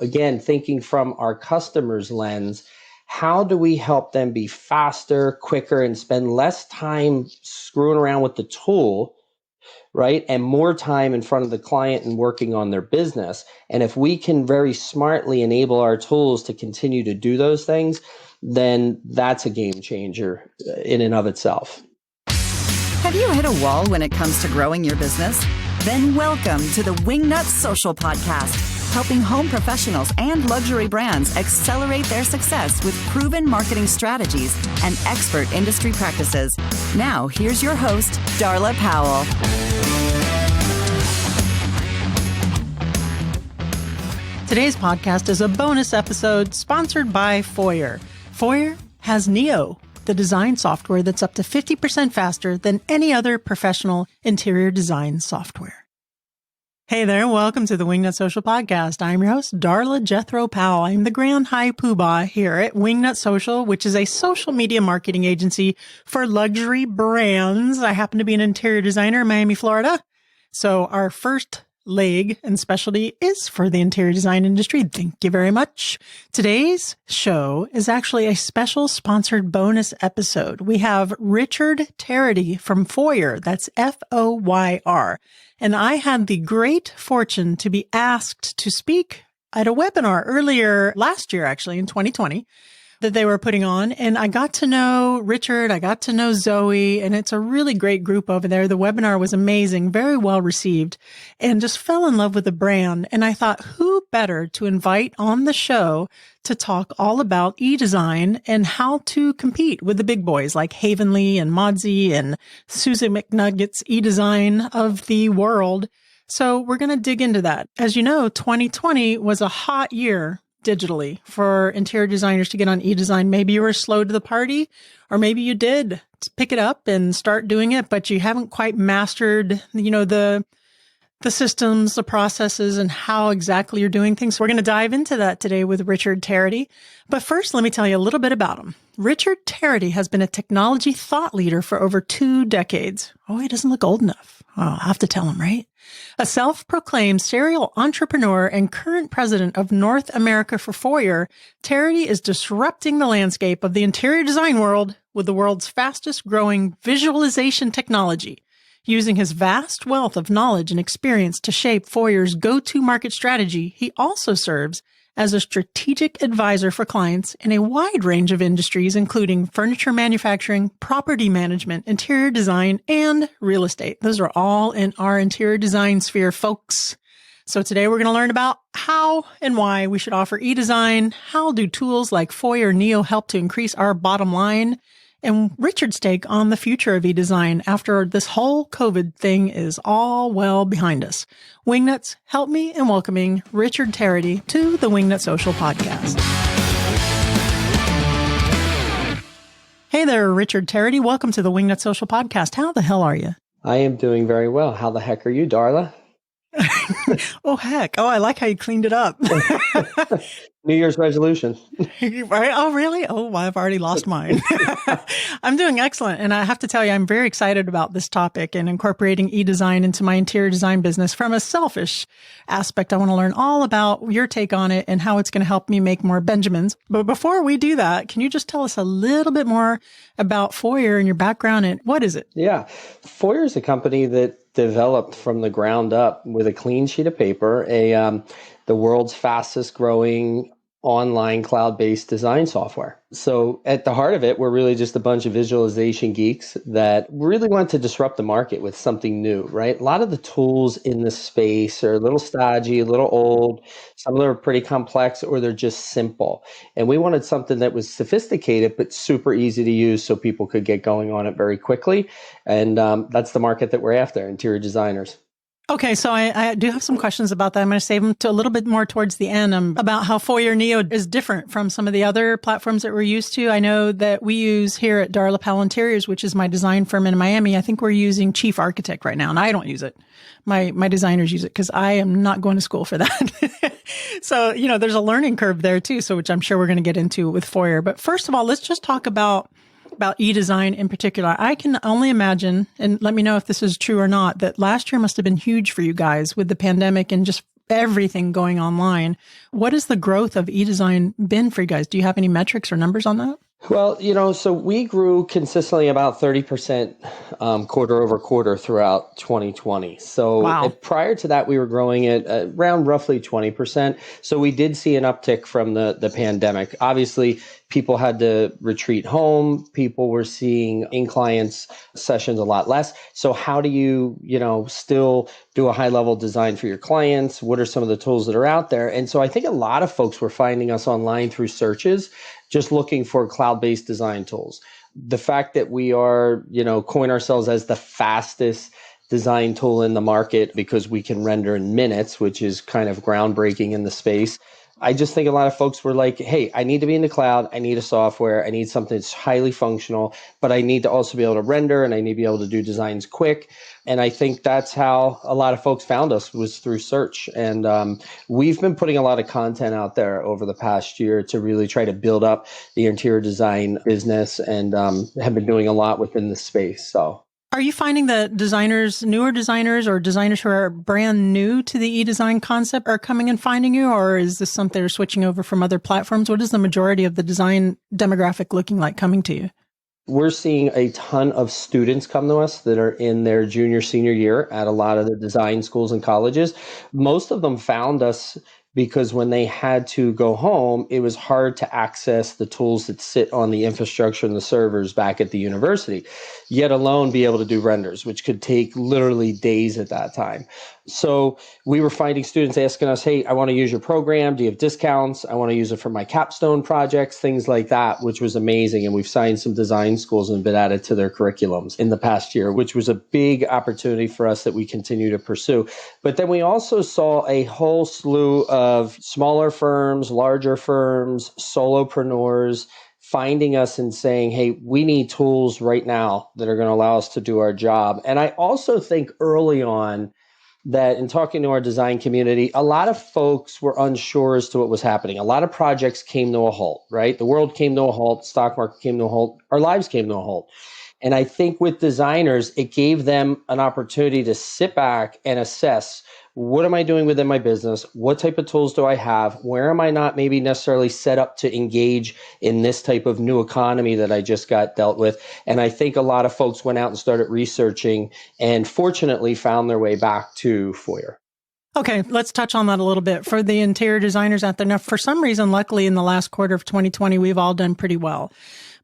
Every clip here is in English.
again, thinking from our customer's lens, how do we help them be faster, quicker, and spend less time screwing around with the tool, right? And more time in front of the client and working on their business. And if we can very smartly enable our tools to continue to do those things, then that's a game changer in and of itself. Have you hit a wall when it comes to growing your business? Then welcome to the Wingnut Social podcast, helping home professionals and luxury brands accelerate their success with proven marketing strategies and expert industry practices. Now, here's your host, Darla Powell. Today's podcast is a bonus episode sponsored by Foyr. Foyr has Neo, the design software that's up to 50% faster than any other professional interior design software. Hey there, welcome to the Wingnut Social Podcast. I'm your host, Darla Jethro Powell. I'm the Grand High Poobah here at Wingnut Social, which is a social media marketing agency for luxury brands. I happen to be an interior designer in Miami, Florida. So our first leg and specialty is for the interior design industry. Thank you very much. Today's show is actually a special sponsored bonus episode. We have Richard Tarity from Foyr. That's F-O-Y-R. And I had the great fortune to be asked to speak at a webinar earlier last year, actually in 2020, that they were putting on. And I got to know Richard, I got to know Zoe, and it's a really great group over there. The webinar was amazing, very well received, and just fell in love with the brand. And I thought, who better to invite on the show to talk all about eDesign and how to compete with the big boys like Havenly and Modsy and Susan McNugget's eDesign of the world. So we're going to dig into that. As you know, 2020 was a hot year digitally for interior designers to get on eDesign. Maybe you were slow to the party, or maybe you did pick it up and start doing it, but you haven't quite mastered, the systems, the processes, and how exactly you're doing things. So we're going to dive into that today with Richard Tarity. But first, let me tell you a little bit about him. Richard Tarity has been a technology thought leader for over 2 decades. Oh, he doesn't look old enough. Oh, I'll have to tell him, right? A self-proclaimed serial entrepreneur and current president of North America for Foyr, Tarity is disrupting the landscape of the interior design world with the world's fastest growing visualization technology. Using his vast wealth of knowledge and experience to shape Foyr's go-to market strategy, he also serves as a strategic advisor for clients in a wide range of industries, including furniture manufacturing, property management, interior design, and real estate. Those are all in our interior design sphere, folks. So today we're going to learn about how and why we should offer eDesign, how do tools like Foyr Neo help to increase our bottom line, and Richard's take on the future of eDesign after this whole COVID thing is all well behind us. Wingnuts, help me in welcoming Richard Tarity to the Wingnut Social Podcast. Hey there, Richard Tarity. Welcome to the Wingnut Social Podcast. How the hell are you? I am doing very well. How the heck are you, Darla? Oh, heck. Oh, I like how you cleaned it up. New Year's resolution. Right? Oh, really? Oh, well, I've already lost mine. I'm doing excellent. And I have to tell you, I'm very excited about this topic and incorporating eDesign into my interior design business. From a selfish aspect, I want to learn all about your take on it and how it's going to help me make more Benjamins. But before we do that, can you just tell us a little bit more about Foyr and your background and what is it? Yeah. Foyr is a company that developed from the ground up with a clean sheet of paper, the world's fastest growing online cloud-based design software. So at the heart of it, we're really just a bunch of visualization geeks that really want to disrupt the market with something new, right? A lot of the tools in this space are a little stodgy, a little old. Some of them are pretty complex, or they're just simple. And we wanted something that was sophisticated, but super easy to use so people could get going on it very quickly. And that's the market that we're after, interior designers. Okay, so I do have some questions about that. I'm going to save them to a little bit more towards the end about how Foyr Neo is different from some of the other platforms that we're used to. I know that we use here at Darla Powell Interiors, which is my design firm in Miami. I think we're using Chief Architect right now, and I don't use it. My designers use it because I am not going to school for that. So, there's a learning curve there too, so which I'm sure we're going to get into with Foyr. But first of all, let's just talk about eDesign in particular. I can only imagine, and let me know if this is true or not, that last year must have been huge for you guys with the pandemic and just everything going online. What has the growth of eDesign been for you guys? Do you have any metrics or numbers on that? Well, so we grew consistently about 30% quarter over quarter throughout 2020. So Wow. prior to that, we were growing at around roughly 20%. So we did see an uptick from the pandemic. Obviously, people had to retreat home. People were seeing in-clients sessions a lot less. So how do you, still do a high-level design for your clients? What are some of the tools that are out there? And so I think a lot of folks were finding us online through searches, just looking for cloud-based design tools. The fact that we are, coin ourselves as the fastest design tool in the market because we can render in minutes, which is kind of groundbreaking in the space. I just think a lot of folks were like, hey, I need to be in the cloud. I need a software. I need something that's highly functional, but I need to also be able to render and I need to be able to do designs quick. And I think that's how a lot of folks found us, was through search. And we've been putting a lot of content out there over the past year to really try to build up the interior design business, and have been doing a lot within the space. So. Are you finding that newer designers or designers who are brand new to the eDesign concept are coming and finding you, or is this something they're switching over from other platforms? What is the majority of the design demographic looking like coming to you? We're seeing a ton of students come to us that are in their junior, senior year at a lot of the design schools and colleges. Most of them found us because when they had to go home, it was hard to access the tools that sit on the infrastructure and the servers back at the university, yet alone be able to do renders, which could take literally days at that time. So we were finding students asking us, hey, I want to use your program. Do you have discounts? I want to use it for my capstone projects, things like that, which was amazing. And we've signed some design schools and been added to their curriculums in the past year, which was a big opportunity for us that we continue to pursue. But then we also saw a whole slew of smaller firms, larger firms, solopreneurs finding us and saying, hey, we need tools right now that are going to allow us to do our job. And I also think early on, that in talking to our design community, a lot of folks were unsure as to what was happening. A lot of projects came to a halt, right? The world came to a halt, stock market came to a halt, our lives came to a halt. And I think with designers, it gave them an opportunity to sit back and assess, what am I doing within my business? What type of tools do I have? Where am I not maybe necessarily set up to engage in this type of new economy that I just got dealt with? And I think a lot of folks went out and started researching and fortunately found their way back to Foyr. Okay, let's touch on that a little bit. For the interior designers out there, now, for some reason, luckily in the last quarter of 2020, we've all done pretty well.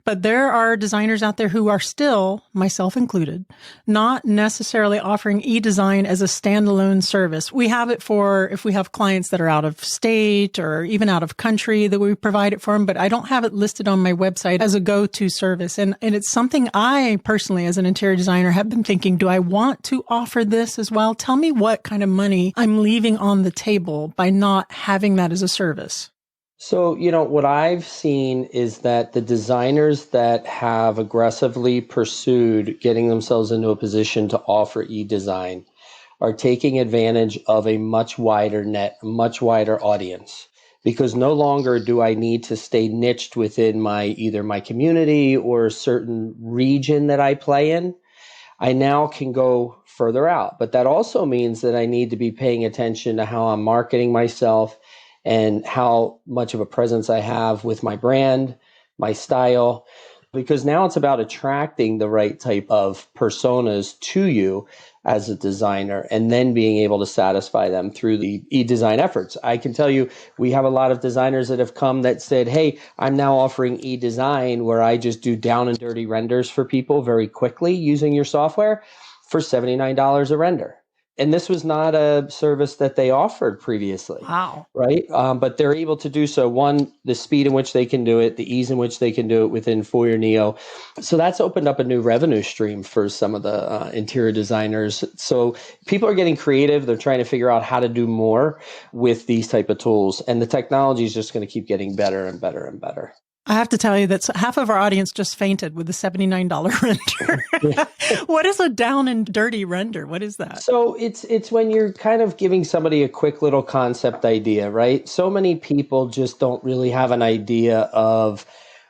But there are designers out there who are still, myself included, not necessarily offering eDesign as a standalone service. We have it for if we have clients that are out of state or even out of country, that we provide it for them, but I don't have it listed on my website as a go-to service. And it's something I personally, as an interior designer, have been thinking, do I want to offer this as well? Tell me what kind of money I'm leaving on the table by not having that as a service. So, what I've seen is that the designers that have aggressively pursued getting themselves into a position to offer eDesign are taking advantage of a much wider net, a much wider audience, because no longer do I need to stay niched within either my community or a certain region that I play in. I now can go further out, but that also means that I need to be paying attention to how I'm marketing myself and how much of a presence I have with my brand, my style, because now it's about attracting the right type of personas to you as a designer and then being able to satisfy them through the eDesign efforts. I can tell you, we have a lot of designers that have come that said, hey, I'm now offering eDesign where I just do down and dirty renders for people very quickly using your software for $79 a render. And this was not a service that they offered previously. Wow. Right? But they're able to do so. One, the speed in which they can do it, the ease in which they can do it within Foyr Neo. So that's opened up a new revenue stream for some of the interior designers. So people are getting creative. They're trying to figure out how to do more with these type of tools. And the technology is just going to keep getting better and better and better. I have to tell you that half of our audience just fainted with the $79 render. What is a down and dirty render? What is that? So it's when you're kind of giving somebody a quick little concept idea, right? So many people just don't really have an idea of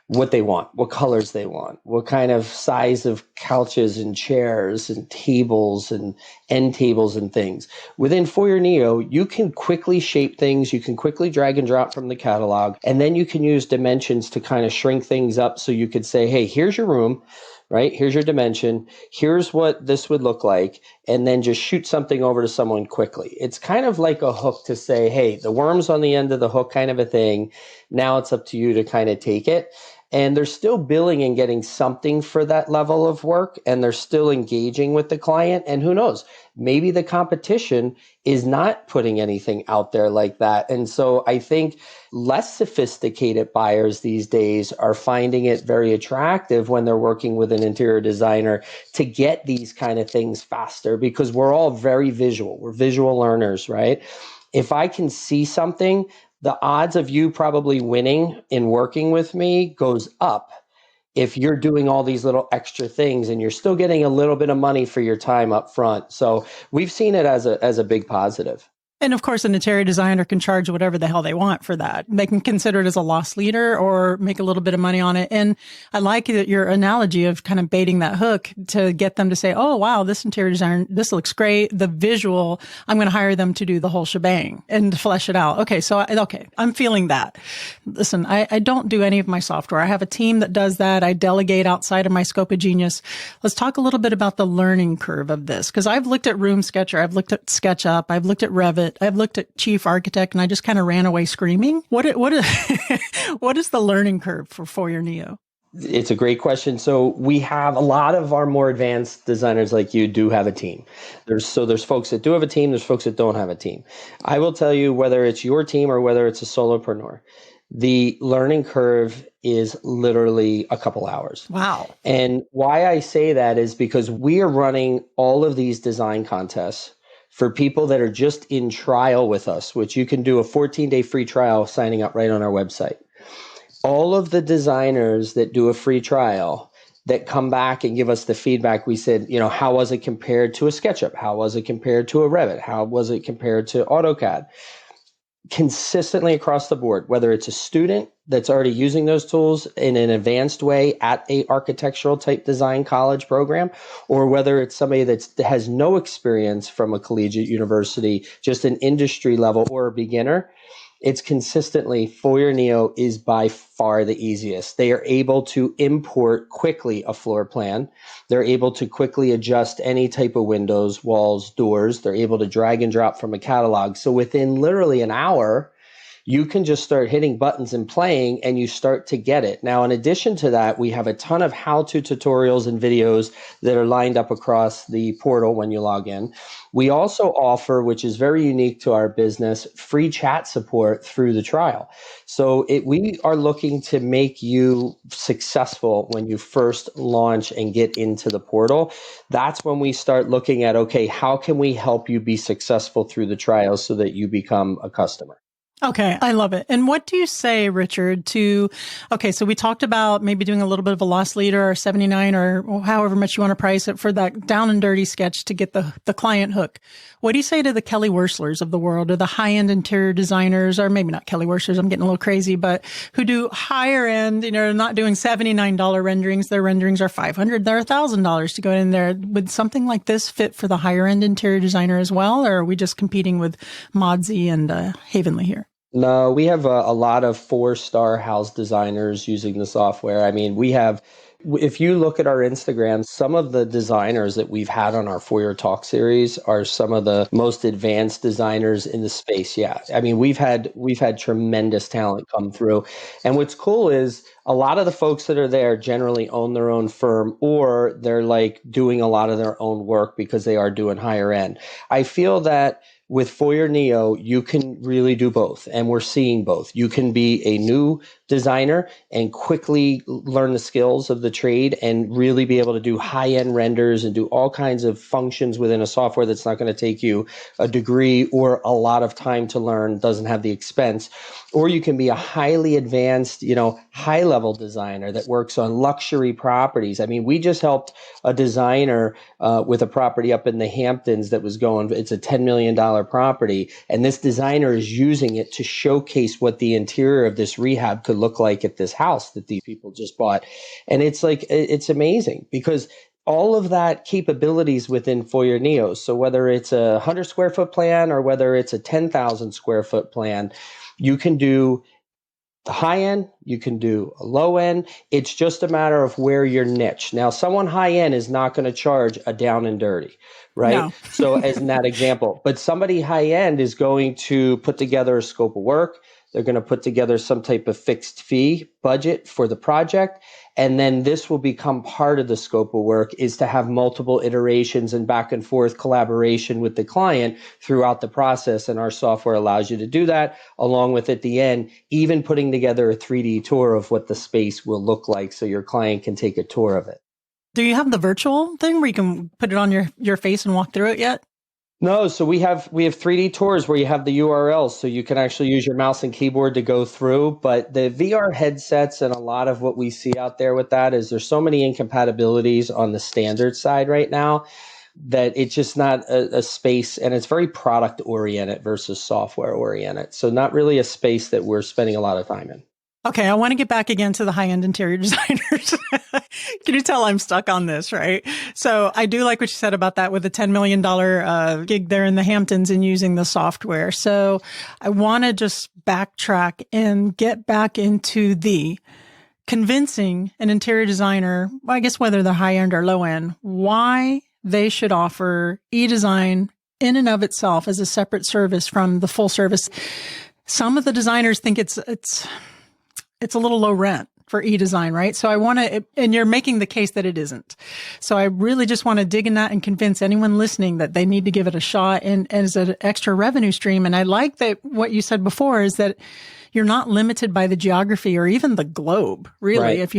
what they want, what colors they want, what kind of size of couches and chairs and tables and end tables and things. Within Foyr Neo, you can quickly shape things. You can quickly drag and drop from the catalog. And then you can use dimensions to kind of shrink things up. So you could say, hey, here's your room, right? Here's your dimension. Here's what this would look like. And then just shoot something over to someone quickly. It's kind of like a hook to say, hey, the worm's on the end of the hook kind of a thing. Now it's up to you to kind of take it. And they're still billing and getting something for that level of work, and they're still engaging with the client. And who knows, maybe the competition is not putting anything out there like that. And so I think less sophisticated buyers these days are finding it very attractive when they're working with an interior designer to get these kind of things faster, because we're all very visual. We're visual learners, right? If I can see something, the odds of you probably winning in working with me goes up if you're doing all these little extra things and you're still getting a little bit of money for your time up front. So we've seen it as a big positive. And of course, an interior designer can charge whatever the hell they want for that. They can consider it as a loss leader or make a little bit of money on it. And I like your analogy of kind of baiting that hook to get them to say, oh, wow, this interior designer, this looks great. The visual, I'm going to hire them to do the whole shebang and flesh it out. Okay. So, I'm feeling that. Listen, I don't do any of my software. I have a team that does that. I delegate outside of my scope of genius. Let's talk a little bit about the learning curve of this, because I've looked at Room Sketcher. I've looked at SketchUp. I've looked at Revit. I've looked at Chief Architect, and I just kind of ran away screaming. What is the learning curve for Foyr Neo? It's a great question. So we have a lot of our more advanced designers like you do have a team. There's folks that do have a team. There's folks that don't have a team. I will tell you, whether it's your team or whether it's a solopreneur, the learning curve is literally a couple hours. Wow. And why I say that is because we are running all of these design contests for people that are just in trial with us, which you can do a 14-day free trial signing up right on our website. All of the designers that do a free trial that come back and give us the feedback, we said, how was it compared to a SketchUp? How was it compared to a Revit? How was it compared to AutoCAD? Consistently across the board, whether it's a student that's already using those tools in an advanced way at a architectural type design college program, or whether it's somebody that has no experience from a collegiate university, just an industry level or a beginner, it's consistently Foyr Neo is by far the easiest. They are able to import quickly a floor plan. They're able to quickly adjust any type of windows, walls, doors. They're able to drag and drop from a catalog. So within literally an hour, you can just start hitting buttons and playing, and you start to get it. Now, in addition to that, we have a ton of how-to tutorials and videos that are lined up across the portal when you log in. We also offer, which is very unique to our business, free chat support through the trial. So we are looking to make you successful when you first launch and get into the portal. That's when we start looking at, okay, how can we help you be successful through the trial so that you become a customer? Okay, I love it. And what do you say, Richard, so we talked about maybe doing a little bit of a loss leader or 79 or however much you want to price it for that down and dirty sketch to get the client hook. What do you say to the Kelly Worslers of the world, or the high-end interior designers, or maybe not Kelly Worslers, I'm getting a little crazy, but who do higher end, not doing $79 renderings. Their renderings are $500, they're $1,000 to go in there. Would something like this fit for the higher end interior designer as well? Or are we just competing with Modsy and Havenly here? No, we have a lot of 4-star house designers using the software. I mean, if you look at our Instagram, some of the designers that we've had on our Foyr Talk series are some of the most advanced designers in the space. Yeah. I mean, we've had tremendous talent come through. And what's cool is a lot of the folks that are there generally own their own firm, or they're like doing a lot of their own work because they are doing higher end. I feel that with Foyr Neo, you can really do both, and we're seeing both. You can be a new designer and quickly learn the skills of the trade and really be able to do high-end renders and do all kinds of functions within a software that's not going to take you a degree or a lot of time to learn, doesn't have the expense. Or you can be a highly advanced, high-level designer that works on luxury properties. I mean, we just helped a designer with a property up in the Hamptons that was it's a $10 million property, and this designer is using it to showcase what the interior of this rehab could could look like at this house that these people just bought. And it's like, it's amazing because all of that capabilities within Foyr Neo. So whether it's a 100 square foot plan or whether it's a 10,000 square foot plan, you can do the high end, you can do a low end. It's just a matter of where your niche. Now, someone high end is not going to charge a down and dirty, right? No. So as in that example, but somebody high end is going to put together a scope of work. They're going to put together some type of fixed fee budget for the project. And then this will become part of the scope of work is to have multiple iterations and back and forth collaboration with the client throughout the process. And our software allows you to do that, along with at the end, even putting together a 3D tour of what the space will look like so your client can take a tour of it. Do you have the virtual thing where you can put it on your face and walk through it yet? No, so we have 3D tours where you have the URLs, so you can actually use your mouse and keyboard to go through. But the VR headsets and a lot of what we see out there with that is there's so many incompatibilities on the standard side right now that it's just not a space, and it's very product oriented versus software oriented. So not really a space that we're spending a lot of time in. Okay, I want to get back again to the high-end interior designers. Can you tell I'm stuck on this, right? So I do like what you said about that with the $10 million gig there in the Hamptons and using the software. So I want to just backtrack and get back into the convincing an interior designer, I guess whether they're high-end or low-end, why they should offer eDesign in and of itself as a separate service from the full service. Some of the designers think it's a little low rent for eDesign, right? So I want to, and you're making the case that it isn't. So I really just want to dig in that and convince anyone listening that they need to give it a shot and as an extra revenue stream. And I like that what you said before is that you're not limited by the geography or even the globe, really. Right. If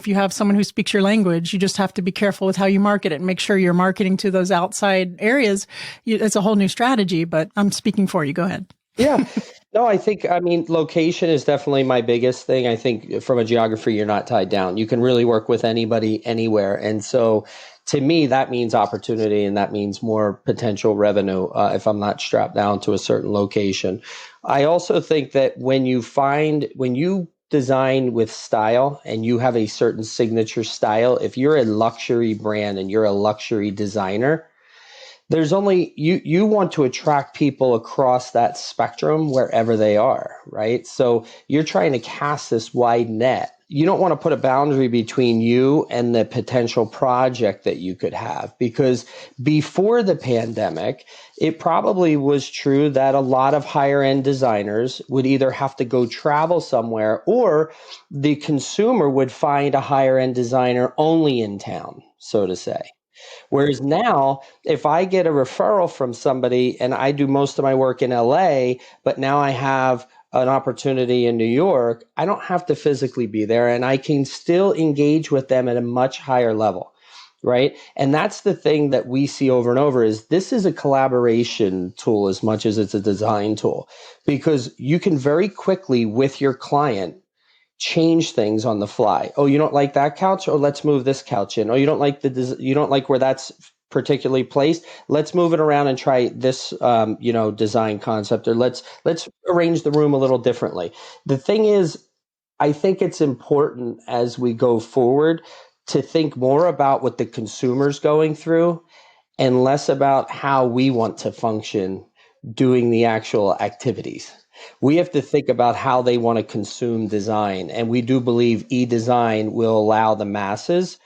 you have someone who speaks your language, you just have to be careful with how you market it and make sure you're marketing to those outside areas. It's a whole new strategy, but I'm speaking for you. Go ahead. Yeah. No, I mean, location is definitely my biggest thing. I think from a geography, you're not tied down. You can really work with anybody, anywhere. And so to me, that means opportunity and that means more potential revenue if I'm not strapped down to a certain location. I also think that when you design with style and you have a certain signature style, if you're a luxury brand and you're a luxury designer, there's only you want to attract people across that spectrum wherever they are, right? So you're trying to cast this wide net. You don't want to put a boundary between you and the potential project that you could have, because before the pandemic, it probably was true that a lot of higher end designers would either have to go travel somewhere or the consumer would find a higher end designer only in town, so to say. Whereas now, if I get a referral from somebody and I do most of my work in LA, but now I have an opportunity in New York, I don't have to physically be there and I can still engage with them at a much higher level, right? And that's the thing that we see over and over is this is a collaboration tool as much as it's a design tool, because you can very quickly with your client change things on the fly. Oh, you don't like that couch? Oh, let's move this couch in. Oh, you don't like you don't like where that's particularly placed? Let's move it around and try this, design concept, or let's arrange the room a little differently. The thing is, I think it's important as we go forward to think more about what the consumer's going through and less about how we want to function doing the actual activities. We have to think about how they want to consume design. And we do believe eDesign will allow the masses.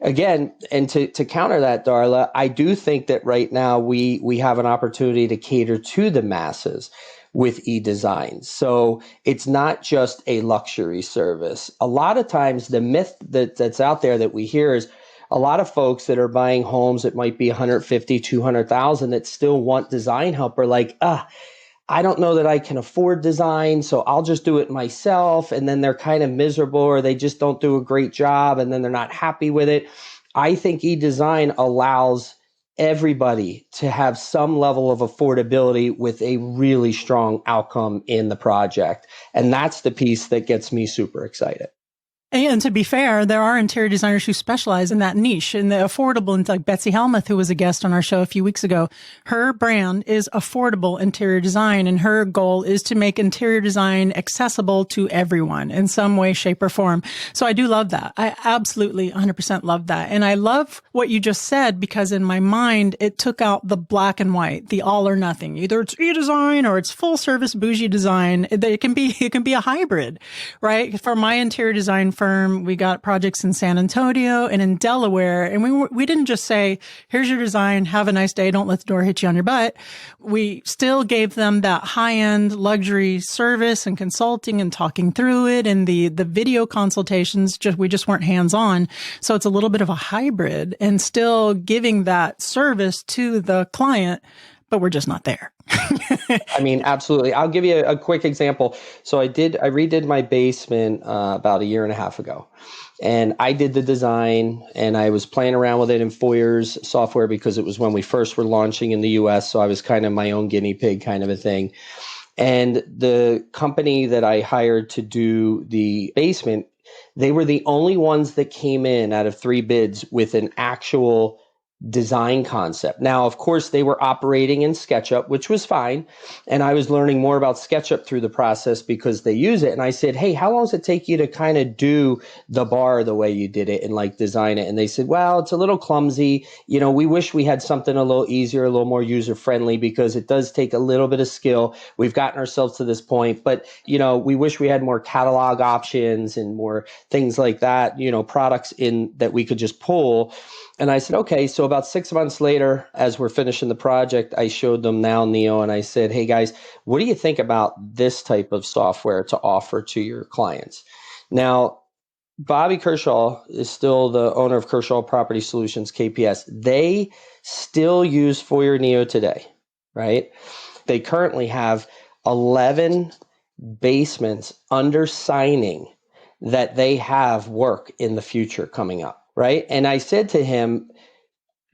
Again, and to counter that, Darla, I do think that right now we have an opportunity to cater to the masses with eDesign. So it's not just a luxury service. A lot of times the myth that's out there that we hear is a lot of folks that are buying homes that might be 150, 200,000 that still want design help are like, I don't know that I can afford design, so I'll just do it myself. And then they're kind of miserable or they just don't do a great job and then they're not happy with it. I think eDesign allows everybody to have some level of affordability with a really strong outcome in the project. And that's the piece that gets me super excited. And to be fair, there are interior designers who specialize in that niche, in the affordable, and like Betsy Helmuth, who was a guest on our show a few weeks ago. Her brand is affordable interior design, and her goal is to make interior design accessible to everyone in some way, shape, or form. So I do love that. I absolutely 100% love that. And I love what you just said, because in my mind, it took out the black and white, the all or nothing. Either it's eDesign or it's full service bougie design. It can be a hybrid, right? For my interior design firm, we got projects in San Antonio and in Delaware. And we didn't just say, here's your design, have a nice day, don't let the door hit you on your butt. We still gave them that high-end luxury service and consulting and talking through it, and the video consultations, we just weren't hands-on. So it's a little bit of a hybrid and still giving that service to the client, but we're just not there. I mean, absolutely. I'll give you a quick example. So I redid my basement about a year and a half ago, and I did the design, and I was playing around with it in Foyr's software because it was when we first were launching in the US. So I was kind of my own guinea pig kind of a thing. And the company that I hired to do the basement, they were the only ones that came in out of 3 bids with an actual design concept. Now, of course, they were operating in SketchUp, which was fine. And I was learning more about SketchUp through the process because they use it. And I said, hey, how long does it take you to kind of do the bar the way you did it and like design it? And they said, well, it's a little clumsy. You know, we wish we had something a little easier, a little more user friendly, because it does take a little bit of skill. We've gotten ourselves to this point, but, you know, we wish we had more catalog options and more things like that, you know, products in that we could just pull. And I said, okay. So about 6 months later, as we're finishing the project, I showed them Now Neo, and I said, hey guys, what do you think about this type of software to offer to your clients? Now, Bobby Kershaw is still the owner of Kershaw Property Solutions, KPS. They still use Foyr Neo today, right? They currently have 11 basements under signing that they have work in the future coming up. Right. And I said to him,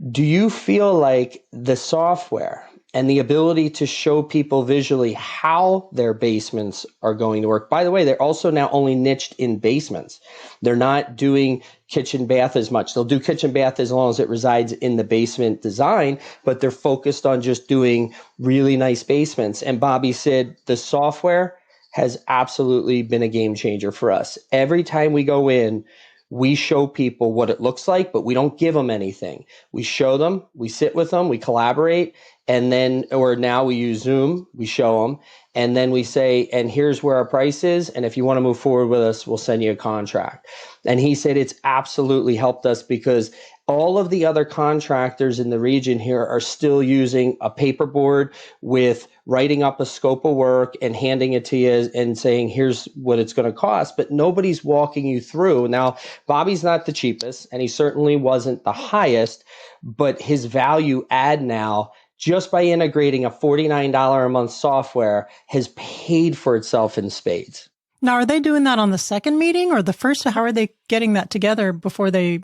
do you feel like the software and the ability to show people visually how their basements are going to work? By the way, they're also now only niched in basements. They're not doing kitchen bath as much. They'll do kitchen bath as long as it resides in the basement design, but they're focused on just doing really nice basements. And Bobby said the software has absolutely been a game changer for us. Every time we go in, we show people what it looks like, but we don't give them anything. We show them, we sit with them, we collaborate, and then, or now we use Zoom, we show them, and then we say, and here's where our price is, and if you want to move forward with us, we'll send you a contract. And he said it's absolutely helped us because all of the other contractors in the region here are still using a paperboard with writing up a scope of work and handing it to you and saying, here's what it's going to cost, but nobody's walking you through. Now, Bobby's not the cheapest, and he certainly wasn't the highest, but his value add now, just by integrating a $49 a month software, has paid for itself in spades. Now, are they doing that on the second meeting or the first? How are they getting that together before they,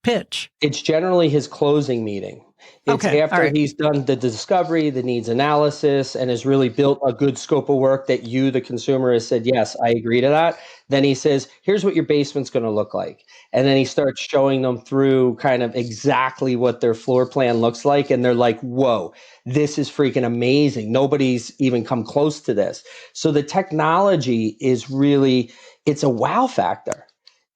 pitch? It's generally his closing meeting. It's okay, after he's done the discovery, the needs analysis, and has really built a good scope of work that you, the consumer, has said, yes, I agree to that. Then he says, here's what your basement's going to look like. And then he starts showing them through kind of exactly what their floor plan looks like. And they're like, whoa, this is freaking amazing. Nobody's even come close to this. So the technology is really, it's a wow factor,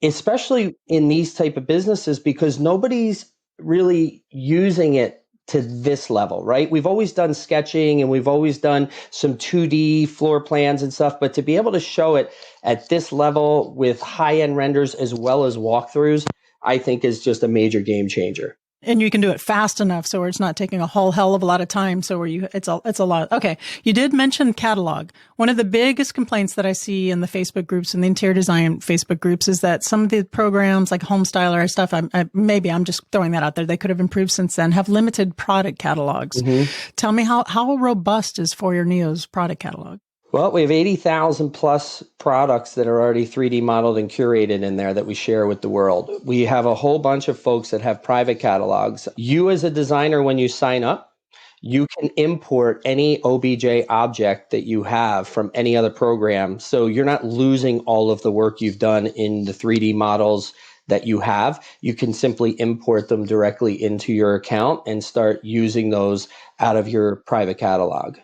especially in these type of businesses, because nobody's really using it to this level, right? We've always done sketching and we've always done some 2D floor plans and stuff, but to be able to show it at this level with high-end renders as well as walkthroughs, I think is just a major game changer. And you can do it fast enough so where it's not taking a whole hell of a lot of time. So where it's a lot. Okay. You did mention catalog. One of the biggest complaints that I see in the Facebook groups and the interior design Facebook groups is that some of the programs like Homestyler stuff, maybe I'm just throwing that out there, they could have improved since then, have limited product catalogs. Mm-hmm. Tell me how robust is Foyr Neo's product catalog? Well, we have 80,000 plus products that are already 3D modeled and curated in there that we share with the world. We have a whole bunch of folks that have private catalogs. You as a designer, when you sign up, you can import any OBJ object that you have from any other program. So you're not losing all of the work you've done in the 3D models that you have. You can simply import them directly into your account and start using those out of your private catalog.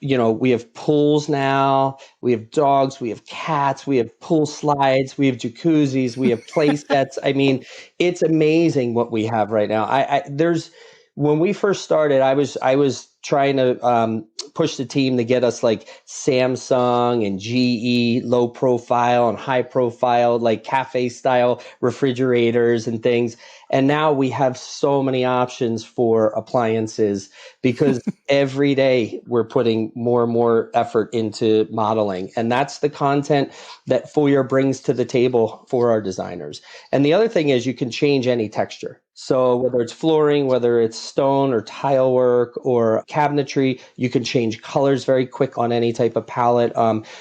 We have pools now, we have dogs, we have cats, we have pool slides, we have jacuzzis, we have play sets. I mean, it's amazing what we have right now. When we first started, I was trying to push the team to get us like Samsung and GE low profile and high profile, like cafe style refrigerators and things. And now we have so many options for appliances because every day we're putting more and more effort into modeling. And that's the content that Foyr brings to the table for our designers. And the other thing is you can change any texture. So whether it's flooring, whether it's stone or tile work or cabinetry, you can change colors very quick on any type of palette.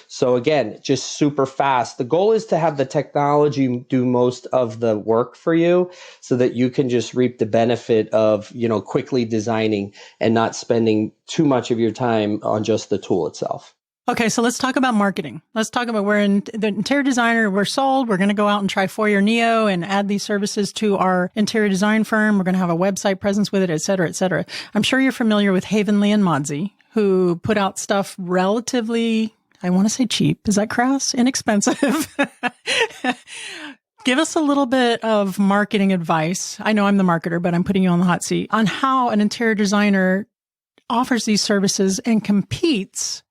So again, just super fast. The goal is to have the technology do most of the work for you so that you can just reap the benefit of, quickly designing and not spending too much of your time on just the tool itself. Okay, so let's talk about marketing. Let's talk about we're in the interior designer. We're sold. We're going to go out and try Foyr Neo and add these services to our interior design firm. We're going to have a website presence with it, et cetera, et cetera. I'm sure you're familiar with Havenly and Modsy, who put out stuff relatively, I want to say cheap. Is that crass? Inexpensive. Give us a little bit of marketing advice. I know I'm the marketer, but I'm putting you on the hot seat on how an interior designer offers these services and competes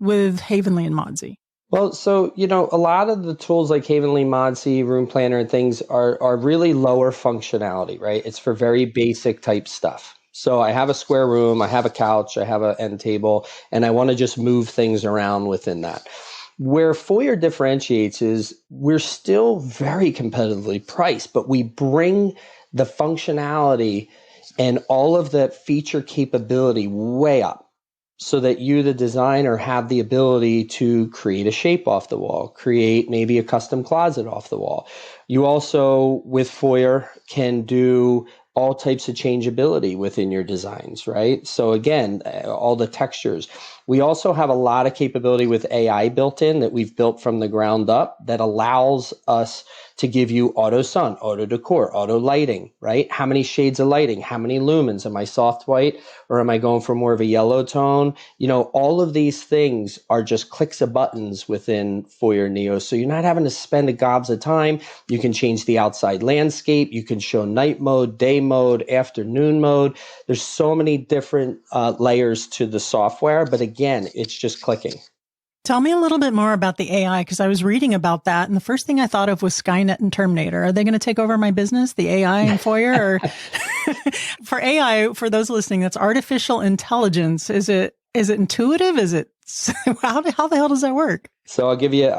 with Havenly and Modsy. Well, so, a lot of the tools like Havenly, Modsy, Room Planner and things are really lower functionality, right? It's for very basic type stuff. So I have a square room, I have a couch, I have an end table, and I want to just move things around within that. Where Foyr differentiates is we're still very competitively priced, but we bring the functionality and all of the feature capability way up so that you, the designer, have the ability to create a shape off the wall, create maybe a custom closet off the wall. You also, with Foyr, can do all types of changeability within your designs, right? So again, all the textures. We also have a lot of capability with AI built in that we've built from the ground up that allows us to give you auto sun, auto decor, auto lighting, right? How many shades of lighting? How many lumens? Am I soft white or am I going for more of a yellow tone? All of these things are just clicks of buttons within Foyr Neo. So you're not having to spend a gobs of time. You can change the outside landscape. You can show night mode, day mode, afternoon mode. There's so many different layers to the software, but again, it's just clicking. Tell me a little bit more about the AI, because I was reading about that, and the first thing I thought of was Skynet and Terminator. Are they going to take over my business, the AI and Foyr? Or for AI, for those listening, that's artificial intelligence. Is it intuitive? Is it how the hell does that work? So I'll give you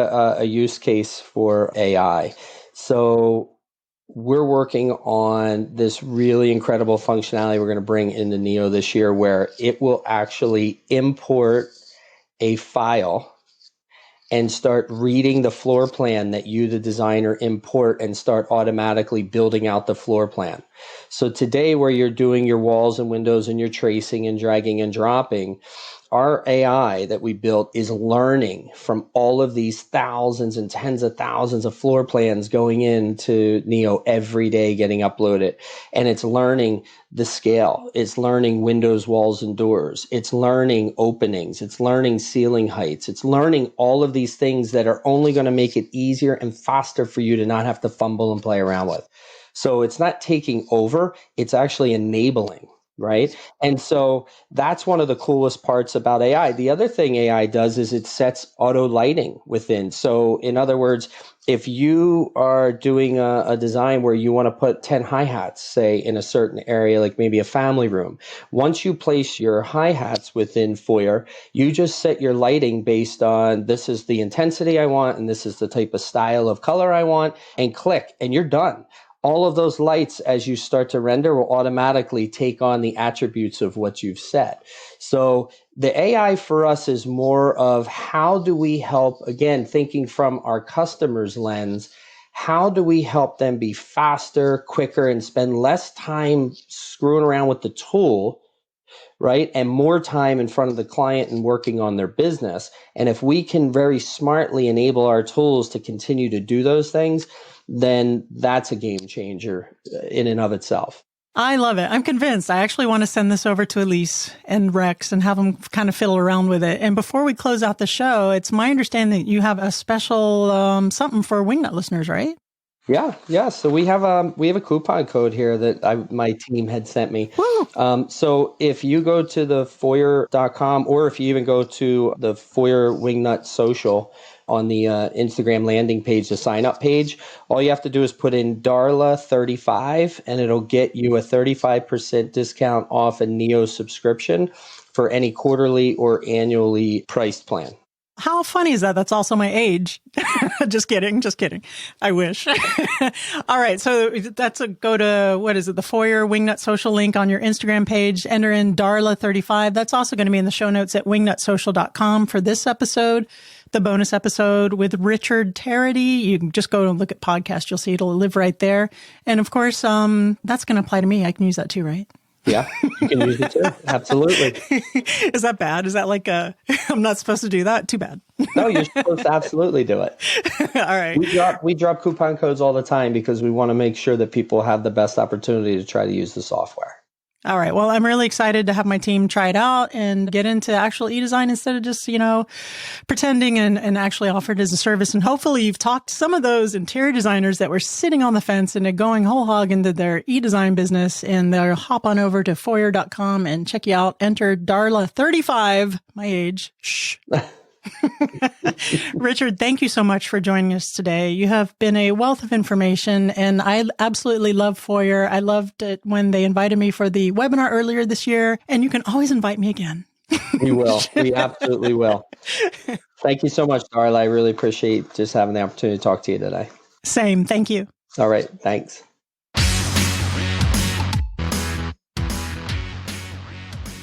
a use case for AI. So we're working on this really incredible functionality we're going to bring into Neo this year, where it will actually import a file and start reading the floor plan that you, the designer, import and start automatically building out the floor plan. So today, where you're doing your walls and windows and you're tracing and dragging and dropping, our AI that we built is learning from all of these thousands and tens of thousands of floor plans going into Neo every day getting uploaded. And it's learning the scale. It's learning windows, walls, and doors. It's learning openings. It's learning ceiling heights. It's learning all of these things that are only going to make it easier and faster for you to not have to fumble and play around with. So it's not taking over. It's actually enabling. Right. And so that's one of the coolest parts about AI. The other thing AI does is it sets auto lighting within. So in other words, if you are doing a design where you want to put 10 hi-hats, say in a certain area, like maybe a family room, once you place your hi-hats within Foyr, you just set your lighting based on this is the intensity I want and this is the type of style of color I want, and click, and you're done. All of those lights, as you start to render, will automatically take on the attributes of what you've set. So the AI for us is more of how do we help, again, thinking from our customer's lens, how do we help them be faster, quicker, and spend less time screwing around with the tool right? And more time in front of the client and working on their business. And if we can very smartly enable our tools to continue to do those things, then that's a game changer in and of itself. I love it. I'm convinced. I actually want to send this over to Elise and Rex and have them kind of fiddle around with it. And before we close out the show, it's my understanding that you have a special something for Wingnut listeners, right? Yeah. So we have a coupon code here that my team had sent me. So if you go to the Foyr.com, or if you even go to the Foyr Wingnut Social on the Instagram landing page, the sign up page, all you have to do is put in Darla 35 and it'll get you a 35% discount off a Neo subscription for any quarterly or annually priced plan. How funny is that? That's also my age. Just kidding. I wish. All right. So go to, what is it? The Foyr Wingnut Social link on your Instagram page. Enter in Darla 35. That's also going to be in the show notes at wingnutsocial.com for this episode. The bonus episode with Richard Tarity. You can just go and look at podcast. You'll see it'll live right there. And of course, that's going to apply to me. I can use that too, right? Yeah, you can use it too. Absolutely. Is that bad? Is that like I'm not supposed to do that? Too bad. No, you're supposed to absolutely do it. All right. We drop coupon codes all the time because we want to make sure that people have the best opportunity to try to use the software. All right. Well, I'm really excited to have my team try it out and get into actual eDesign instead of just, pretending and actually offer it as a service. And hopefully you've talked to some of those interior designers that were sitting on the fence and are going whole hog into their eDesign business, and they'll hop on over to Foyr.com and check you out. Enter Darla 35, my age. Shh. Richard, thank you so much for joining us today. You have been a wealth of information, and I absolutely love Foyr. I loved it when they invited me for the webinar earlier this year, and you can always invite me again. We will. We absolutely will. Thank you so much, Darla. I really appreciate just having the opportunity to talk to you today. Same. Thank you. All right. Thanks.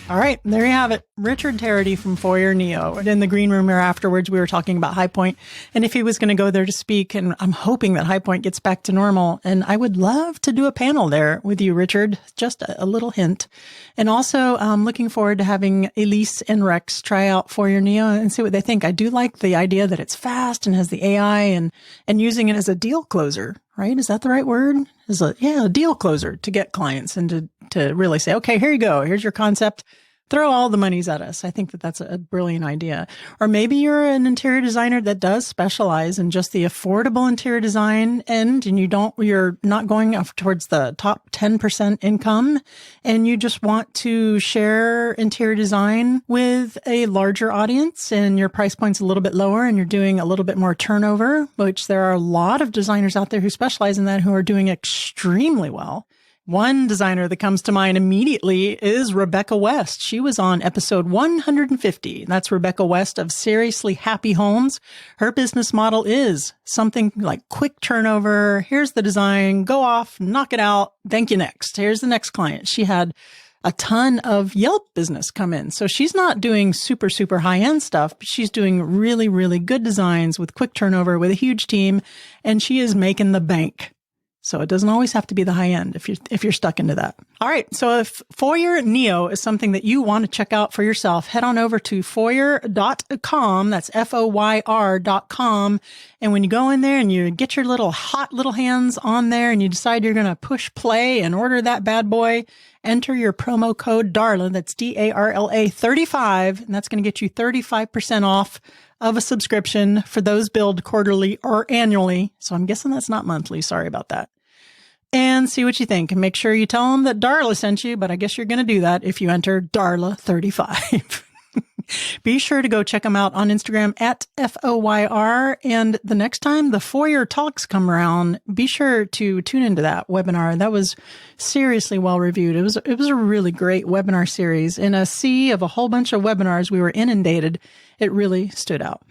All right, there you have it. Richard Tarity from Foyr Neo. And in the green room here afterwards, we were talking about High Point and if he was going to go there to speak. And I'm hoping that High Point gets back to normal. And I would love to do a panel there with you, Richard. Just a little hint. And also, I'm looking forward to having Elise and Rex try out Foyr Neo and see what they think. I do like the idea that it's fast and has the AI and using it as a deal closer. Right? Is that the right word? A deal closer to get clients and to really say, okay, here you go. Here's your concept. Throw all the monies at us. I think that's a brilliant idea. Or maybe you're an interior designer that does specialize in just the affordable interior design and you're not going up towards the top 10% income, and you just want to share interior design with a larger audience, and your price point's a little bit lower and you're doing a little bit more turnover, which there are a lot of designers out there who specialize in that who are doing extremely well. One designer that comes to mind immediately is Rebecca West. She was on episode 150. That's Rebecca West of Seriously Happy Homes. Her business model is something like quick turnover. Here's the design. Go off, knock it out. Thank you next. Here's the next client. She had a ton of Yelp business come in. So she's not doing super, super high-end stuff, but she's doing really, really good designs with quick turnover with a huge team, and she is making the bank. So it doesn't always have to be the high end if you're stuck into that. All right. So if Foyr Neo is something that you want to check out for yourself, head on over to Foyr.com. That's Foyr.com. And when you go in there and you get your hot little hands on there and you decide you're going to push play and order that bad boy, enter your promo code DARLA. That's DARLA 35. And that's going to get you 35% off of a subscription for those billed quarterly or annually. So I'm guessing that's not monthly. Sorry about that. And see what you think. And make sure you tell them that Darla sent you, but I guess you're going to do that if you enter Darla 35. Be sure to go check them out on Instagram at Foyr. And the next time the Foyr talks come around, be sure to tune into that webinar. That was seriously well reviewed. It was a really great webinar series. In a sea of a whole bunch of webinars we were inundated, it really stood out.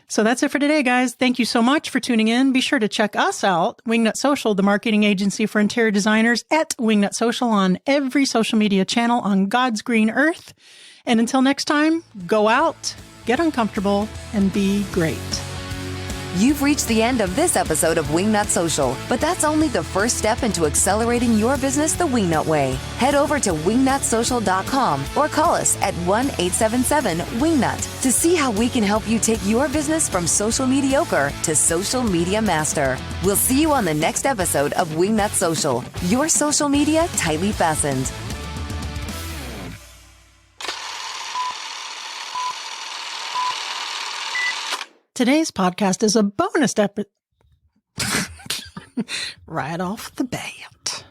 So that's it for today, guys. Thank you so much for tuning in. Be sure to check us out, Wingnut Social, the marketing agency for interior designers, at Wingnut Social on every social media channel on God's green earth. And until next time, go out, get uncomfortable, and be great. You've reached the end of this episode of Wingnut Social, but that's only the first step into accelerating your business the Wingnut way. Head over to wingnutsocial.com or call us at 1-877-WINGNUT to see how we can help you take your business from social mediocre to social media master. We'll see you on the next episode of Wingnut Social, your social media tightly fastened. Today's podcast is a bonus episode. Right off the bat.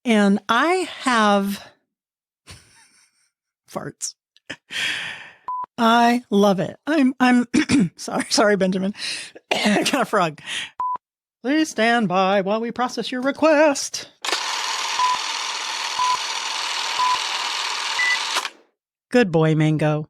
And I have farts. I love it. I'm sorry, Benjamin. I got a frog. Please stand by while we process your request. Good boy, Mango.